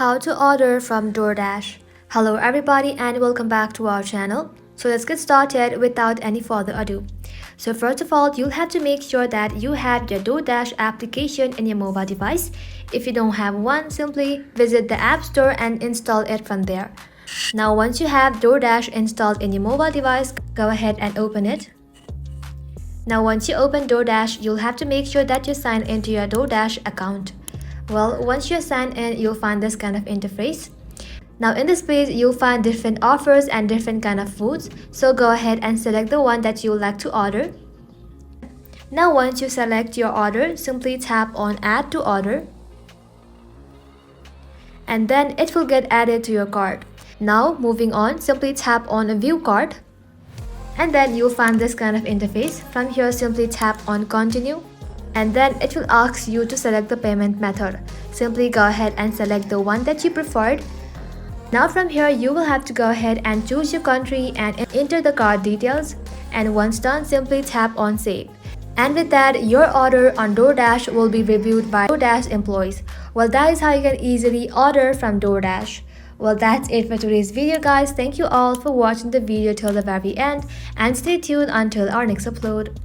How to order from Doordash. Hello everybody and welcome back to our channel. So let's get started without any further ado. So first of all, you'll have to make sure that you have your Doordash application in your mobile device. If you don't have one, simply visit the App Store and install it from there. Now once you have Doordash installed in your mobile device, go ahead and open it. Now once you open Doordash, you'll have to make sure that you sign into your Doordash account. Well, once you're signed in, you'll find this kind of interface. Now in this page, you'll find different offers and different kind of foods. So go ahead and select the one that you would like to order. Now once you select your order, simply tap on Add to Order. And then it will get added to your cart. Now moving on, simply tap on View Cart. And then you'll find this kind of interface. From here, simply tap on Continue. And then it will ask you to select the payment method. Simply go ahead and select the one that you preferred. Now from here, you will have to go ahead and choose your country and enter the card details. And once done, simply tap on Save. And with that, your order on Doordash will be reviewed by Doordash employees. Well, that is how you can easily order from Doordash. Well, that's it for today's video, guys. Thank you all for watching the video till the very end and stay tuned until our next upload.